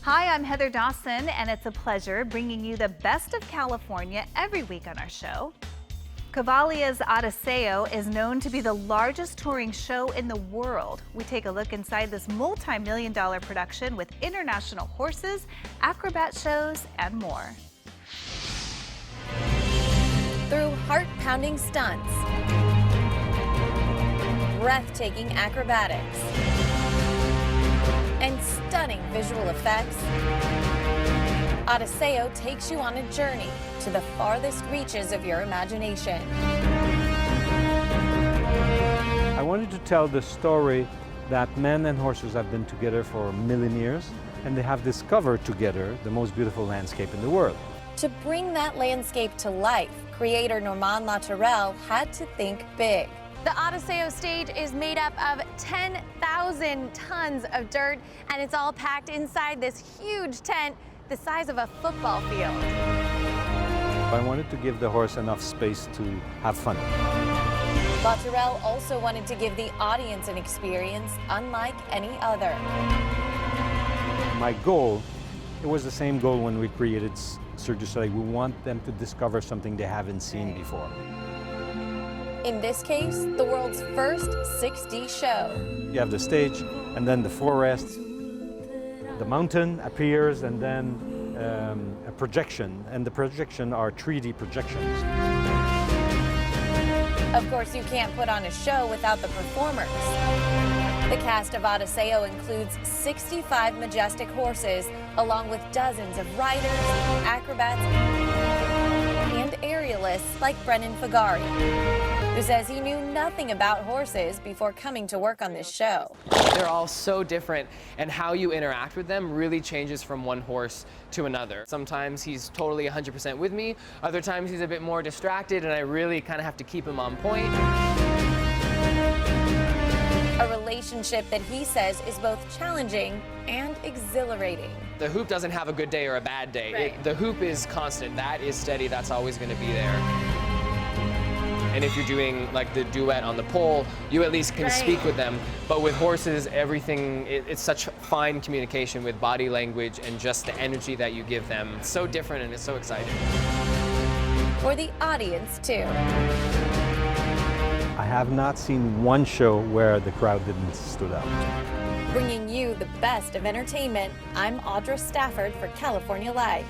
Hi, I'm Heather Dawson, and it's a pleasure bringing you the best of California every week on our show. Cavalia's Adesayo is known to be the largest touring show in the world. We take a look inside this multi-million-dollar production with international horses, acrobat shows, and more. Through heart-pounding stunts, breathtaking acrobatics, and stunning visual effects, Odysseo takes you on a journey to the farthest reaches of your imagination. I wanted to tell the story that men and horses have been together for a million years, and they have discovered together the most beautiful landscape in the world. To bring that landscape to life, creator Normand Latourelle had to think big. The Odysseo stage is made up of 10,000 tons of dirt, and it's all packed inside this huge tent the size of a football field. I wanted to give the horse enough space to have fun. Latourelle also wanted to give the audience an experience unlike any other. My goal, it was the same goal when we created Cirque du Soleil. We want them to discover something they haven't seen before. In this case, the world's first 6D show. You have the stage, and then the forest, the mountain appears, and then a projection, and the projection are 3D projections. Of course, you can't put on a show without the performers. The cast of Odysseo includes 65 majestic horses, along with dozens of riders, acrobats, and aerialists like Brennan Fagari, who says he knew nothing about horses before coming to work on this show. They're all so different, and how you interact with them really changes from one horse to another. Sometimes he's totally 100% with me, other times he's a bit more distracted, and I really kind of have to keep him on point. A relationship that he says is both challenging and exhilarating. The hoop doesn't have a good day or a bad day. Right. The hoop is constant, that is steady, that's always going to be there. And if you're doing like the duet on the pole, you at least can speak with them. But with horses, everything, it's such fine communication with body language and just the energy that you give them. It's so different and it's so exciting. For the audience, too. I have not seen one show where the crowd didn't stood up. Bringing you the best of entertainment, I'm Audra Stafford for California Life.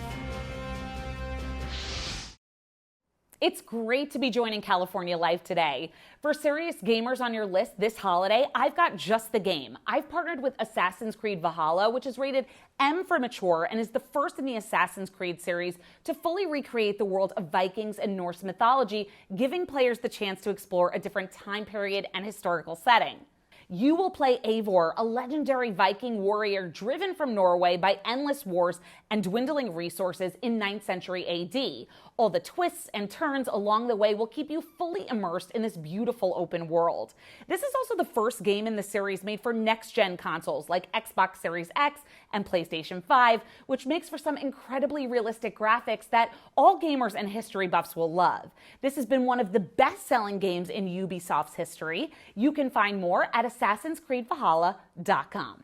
It's great to be joining California Life today. For serious gamers on your list this holiday, I've got just the game. I've partnered with Assassin's Creed Valhalla, which is rated M for mature and is the first in the Assassin's Creed series to fully recreate the world of Vikings and Norse mythology, giving players the chance to explore a different time period and historical setting. You will play Eivor, a legendary Viking warrior driven from Norway by endless wars and dwindling resources in 9th century AD. All the twists and turns along the way will keep you fully immersed in this beautiful open world. This is also the first game in the series made for next-gen consoles like Xbox Series X and PlayStation 5, which makes for some incredibly realistic graphics that all gamers and history buffs will love. This has been one of the best-selling games in Ubisoft's history. You can find more at Assassin'sCreedValhalla.com.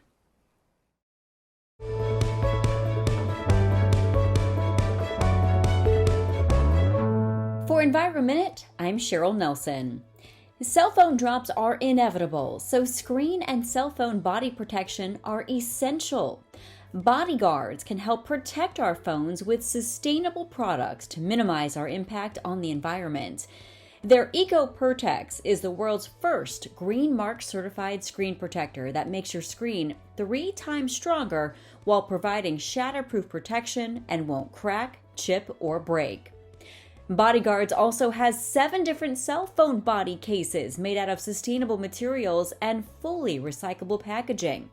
For Environment, I'm Cheryl Nelson. Cell phone drops are inevitable, so screen and cell phone body protection are essential. Bodyguards can help protect our phones with sustainable products to minimize our impact on the environment. Their EcoPertex is the world's first Green Mark certified screen protector that makes your screen 3 times stronger while providing shatterproof protection and won't crack, chip, or break. Bodyguards also has 7 different cell phone body cases made out of sustainable materials and fully recyclable packaging.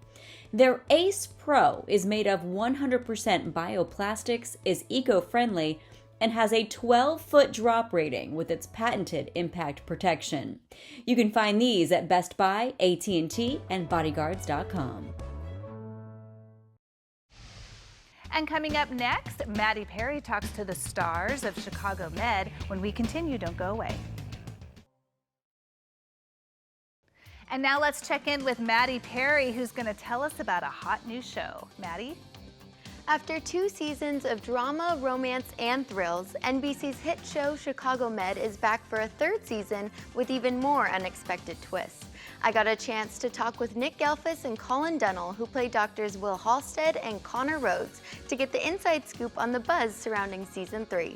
Their Ace Pro is made of 100% bioplastics, is eco-friendly, and has a 12-foot drop rating with its patented impact protection. You can find these at Best Buy, AT&T, and Bodyguards.com. And coming up next, Maddie Perry talks to the stars of Chicago Med. When we continue, don't go away. And now let's check in with Maddie Perry, who's going to tell us about a hot new show. Maddie? After 2 seasons of drama, romance, and thrills, NBC's hit show Chicago Med is back for a 3rd season with even more unexpected twists. I got a chance to talk with Nick Gelfus and Colin Dunnell, who play doctors Will Halstead and Connor Rhodes, to get the inside scoop on the buzz surrounding season 3.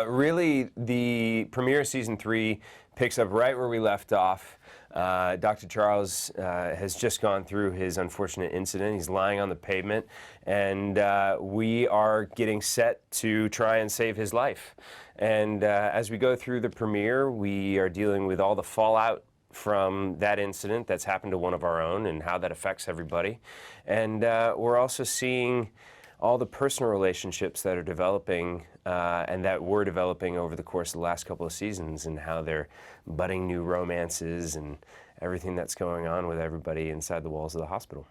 Really, the premiere of season 3 picks up right where we left off. Dr. Charles has just gone through his unfortunate incident. He's lying on the pavement, and we are getting set to try and save his life. And as we go through the premiere, we are dealing with all the fallout from that incident that's happened to one of our own and how that affects everybody. And we're also seeing all the personal relationships that are developing and that were developing over the course of the last couple of seasons, and how they're budding new romances and everything that's going on with everybody inside the walls of the hospital.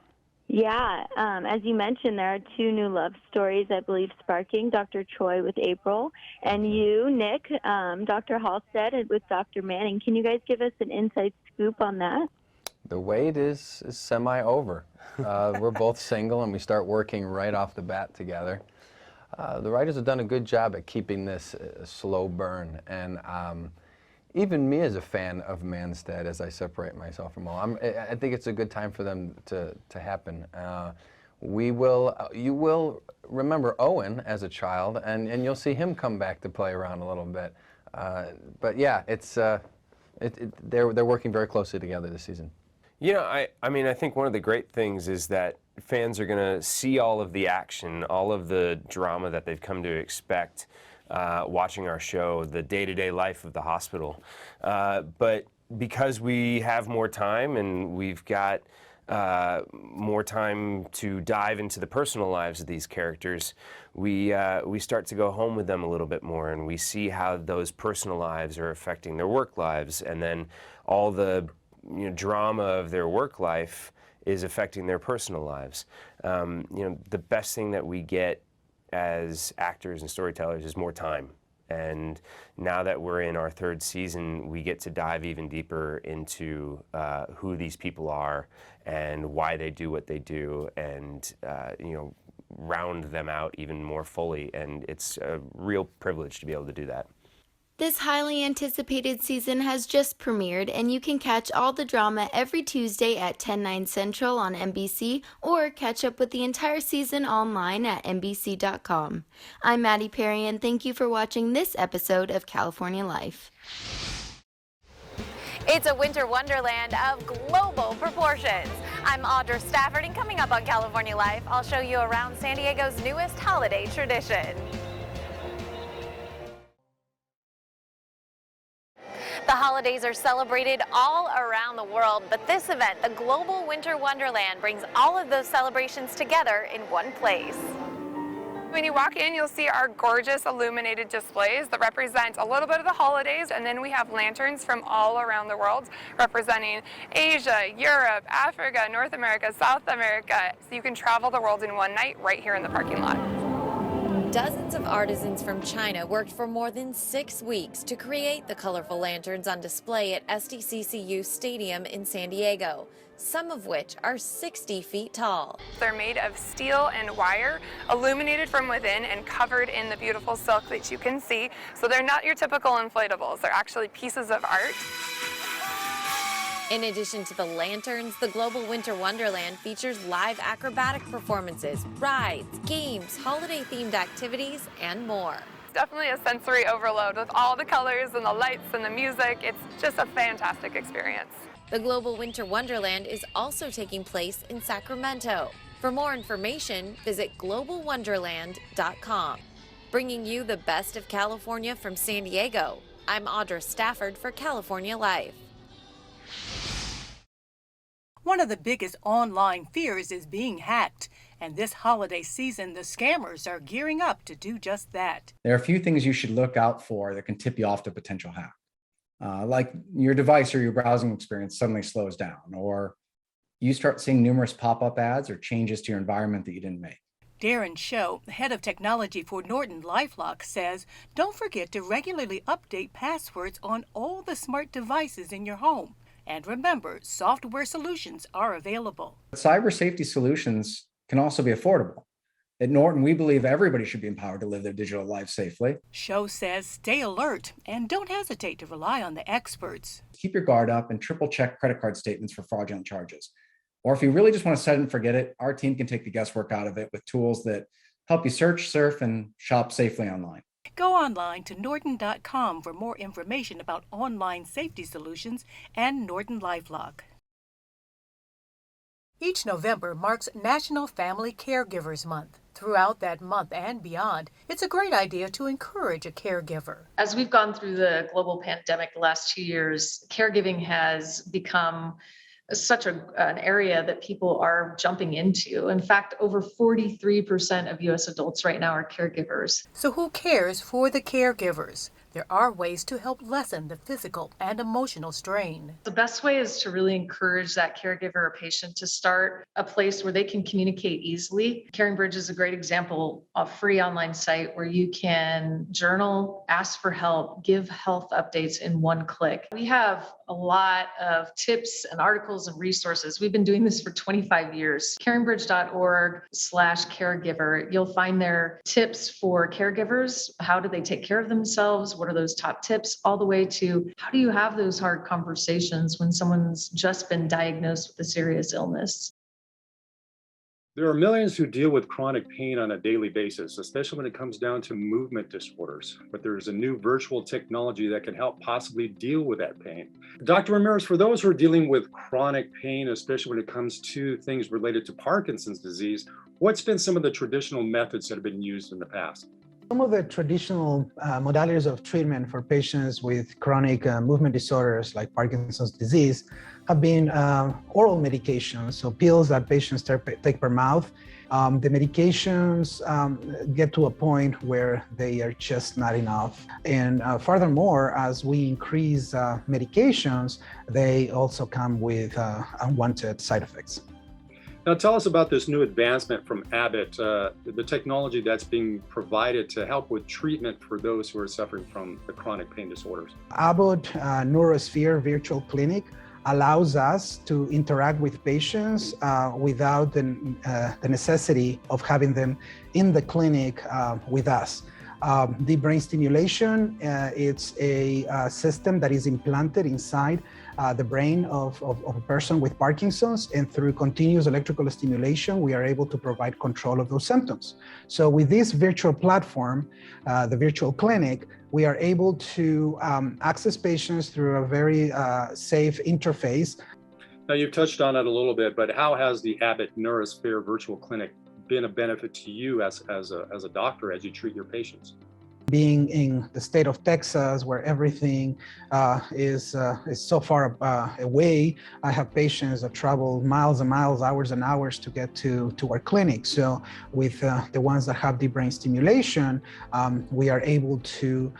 Yeah, as you mentioned, there are 2 new love stories, I believe, sparking. Dr. Choi with April, and you, Nick, Dr. Halstead with Dr. Manning. Can you guys give us an inside scoop on that? The wait is semi-over. We're both single, and we start working right off the bat together. The writers have done a good job at keeping this a slow burn, and even me as a fan of Manstead, as I separate myself from all, I think it's a good time for them to happen. You will remember Owen as a child, and you'll see him come back to play around a little bit. But yeah, they're working very closely together this season. You know, I mean, I think one of the great things is that fans are going to see all of the action, all of the drama that they've come to expect watching our show, the day-to-day life of the hospital. But because we have more time and we've got more time to dive into the personal lives of these characters, we start to go home with them a little bit more, and we see how those personal lives are affecting their work lives, and then all the drama of their work life is affecting their personal lives. The best thing that we get as actors and storytellers is more time. And now that we're in our 3rd season, we get to dive even deeper into who these people are and why they do what they do, and round them out even more fully. And it's a real privilege to be able to do that. This highly anticipated season has just premiered, and you can catch all the drama every Tuesday at 10/9 Central on NBC, or catch up with the entire season online at NBC.com. I'm Maddie Perry, and thank you for watching this episode of California Life. It's a winter wonderland of global proportions. I'm Audra Stafford, and coming up on California Life, I'll show you around San Diego's newest holiday tradition. The holidays are celebrated all around the world, but this event, the Global Winter Wonderland, brings all of those celebrations together in one place. When you walk in, you'll see our gorgeous illuminated displays that represent a little bit of the holidays, and then we have lanterns from all around the world representing Asia, Europe, Africa, North America, South America. So you can travel the world in one night right here in the parking lot. Dozens of artisans from China worked for more than 6 weeks to create the colorful lanterns on display at SDCCU Stadium in San Diego, some of which are 60 feet tall. They're made of steel and wire, illuminated from within and covered in the beautiful silk that you can see. So they're not your typical inflatables, they're actually pieces of art. In addition to the lanterns, the Global Winter Wonderland features live acrobatic performances, rides, games, holiday-themed activities, and more. Definitely a sensory overload with all the colors and the lights and the music. It's just a fantastic experience. The Global Winter Wonderland is also taking place in Sacramento. For more information, visit globalwonderland.com. Bringing you the best of California from San Diego, I'm Audra Stafford for California Life. One of the biggest online fears is being hacked, and this holiday season, the scammers are gearing up to do just that. There are a few things you should look out for that can tip you off to potential hack. Like your device or your browsing experience suddenly slows down, or you start seeing numerous pop-up ads or changes to your environment that you didn't make. Darren Sho, head of technology for Norton LifeLock, says don't forget to regularly update passwords on all the smart devices in your home. And remember, software solutions are available. Cyber safety solutions can also be affordable. At Norton, we believe everybody should be empowered to live their digital life safely. Show says stay alert and don't hesitate to rely on the experts. Keep your guard up and triple check credit card statements for fraudulent charges. Or if you really just want to set it and forget it, our team can take the guesswork out of it with tools that help you search, surf, and shop safely online. Go online to norton.com for more information about online safety solutions and Norton LifeLock. Each November marks National Family Caregivers Month. Throughout that month and beyond, it's a great idea to encourage a caregiver. As we've gone through the global pandemic the last 2 years, caregiving has become such an area that people are jumping into. In fact, over 43% of US adults right now are caregivers. So who cares for the caregivers? There are ways to help lessen the physical and emotional strain. The best way is to really encourage that caregiver or patient to start a place where they can communicate easily. CaringBridge is a great example of a free online site where you can journal, ask for help, give health updates in one click. We have a lot of tips and articles and resources. We've been doing this for 25 years. CaringBridge.org/caregiver. You'll find there tips for caregivers. How do they take care of themselves? What are those top tips? All the way to how do you have those hard conversations when someone's just been diagnosed with a serious illness? There are millions who deal with chronic pain on a daily basis, especially when it comes down to movement disorders. But there's a new virtual technology that can help possibly deal with that pain. Dr. Ramirez, for those who are dealing with chronic pain, especially when it comes to things related to Parkinson's disease, what's been some of the traditional methods that have been used in the past? Some of the traditional modalities of treatment for patients with chronic movement disorders like Parkinson's disease have been oral medications, so pills that patients take per mouth. The medications get to a point where they are just not enough. And furthermore, as we increase medications, they also come with unwanted side effects. Now tell us about this new advancement from Abbott, the technology that's being provided to help with treatment for those who are suffering from the chronic pain disorders. Abbott Neurosphere Virtual Clinic allows us to interact with patients without the necessity of having them in the clinic with us. Deep brain stimulation, it's a system that is implanted inside the brain of a person with Parkinson's, and through continuous electrical stimulation, we are able to provide control of those symptoms. So with this virtual platform, the virtual clinic, we are able to access patients through a very safe interface. Now you've touched on it a little bit, but how has the Abbott Neurosphere Virtual Clinic been a benefit to you as a doctor as you treat your patients? Being in the state of Texas, where everything is so far away, I have patients that travel miles and miles, hours and hours to get to our clinic. So with the ones that have deep brain stimulation, we are able to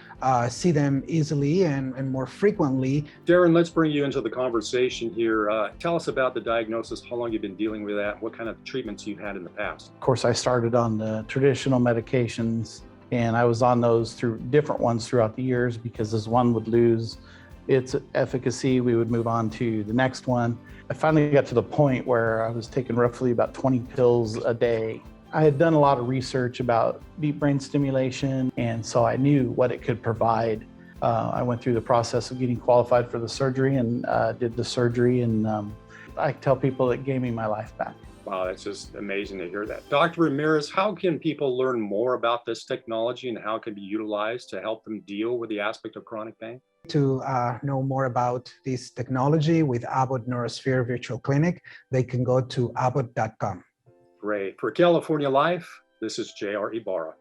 see them easily and more frequently. Darren, let's bring you into the conversation here. Tell us about the diagnosis, how long you've been dealing with that, what kind of treatments you've had in the past. Of course, I started on the traditional medications, and I was on those through different ones throughout the years, because as one would lose its efficacy, we would move on to the next one. I finally got to the point where I was taking roughly about 20 pills a day. I had done a lot of research about deep brain stimulation, and so I knew what it could provide. I went through the process of getting qualified for the surgery and did the surgery, and I tell people it gave me my life back. Wow, that's just amazing to hear that. Dr. Ramirez, how can people learn more about this technology and how it can be utilized to help them deal with the aspect of chronic pain? To know more about this technology with Abbott Neurosphere Virtual Clinic, they can go to abbott.com. Great. For California Life, this is J.R. Ibarra.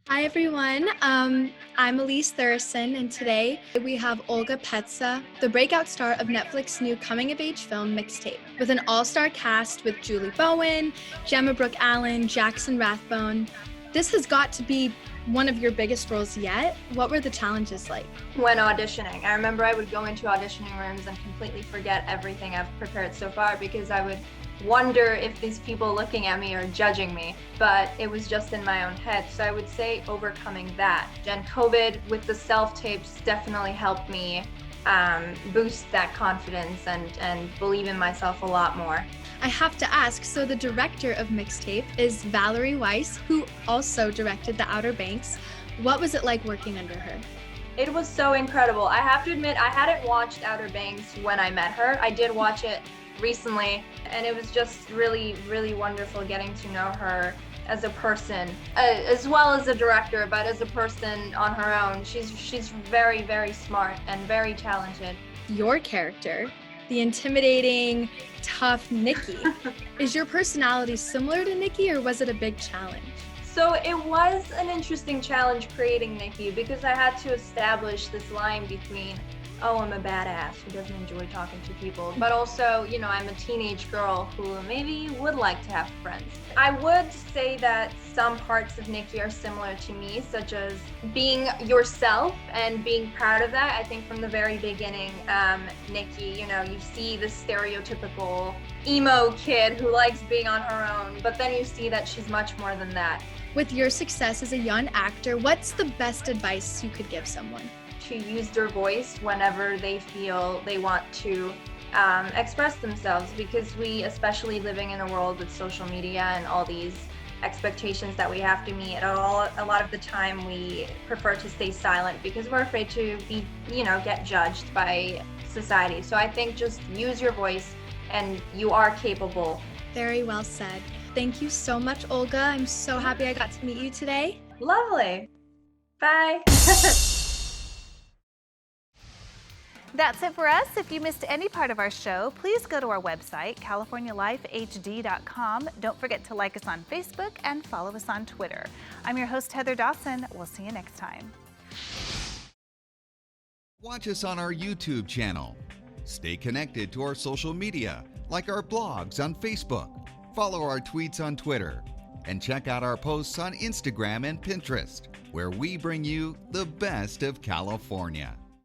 Hi everyone, I'm Elise Thurston, and today we have Olga Petsa, the breakout star of Netflix's new coming-of-age film MIXTAPE, with an all-star cast with Julie Bowen, Gemma Brooke Allen, Jackson Rathbone. This has got to be one of your biggest roles yet. What were the challenges like? When auditioning, I remember I would go into auditioning rooms and completely forget everything I've prepared so far, because I would wonder if these people looking at me are judging me, but it was just in my own head. So I would say overcoming that. And COVID with the self-tapes definitely helped me boost that confidence and believe in myself a lot more. I have to ask, so the director of Mixtape is Valerie Weiss, who also directed The Outer Banks. What was it like working under her? It was so incredible. I have to admit, I hadn't watched Outer Banks when I met her. I did watch it recently, and it was just really, really wonderful getting to know her as a person, as well as a director, but as a person on her own. She's very, very smart and very talented. Your character, the intimidating, tough Nikki. Is your personality similar to Nikki, or was it a big challenge? So it was an interesting challenge creating Nikki, because I had to establish this line between, oh, I'm a badass who doesn't enjoy talking to people, but also, you know, I'm a teenage girl who maybe would like to have friends. I would say that some parts of Nikki are similar to me, such as being yourself and being proud of that. I think from the very beginning, Nikki, you know, you see the stereotypical emo kid who likes being on her own, but then you see that she's much more than that. With your success as a young actor, what's the best advice you could give someone? To use their voice whenever they feel they want to express themselves, because we, especially living in a world with social media and all these expectations that we have to meet, a lot of the time we prefer to stay silent because we're afraid to be, you know, get judged by society. So I think just use your voice and you are capable. Very well said. Thank you so much, Olga. I'm so happy I got to meet you today. Lovely. Bye. That's it for us. If you missed any part of our show, please go to our website, californialifehd.com. Don't forget to like us on Facebook and follow us on Twitter. I'm your host, Heather Dawson. We'll see you next time. Watch us on our YouTube channel. Stay connected to our social media, like our blogs on Facebook. Follow our tweets on Twitter. And check out our posts on Instagram and Pinterest, where we bring you the best of California.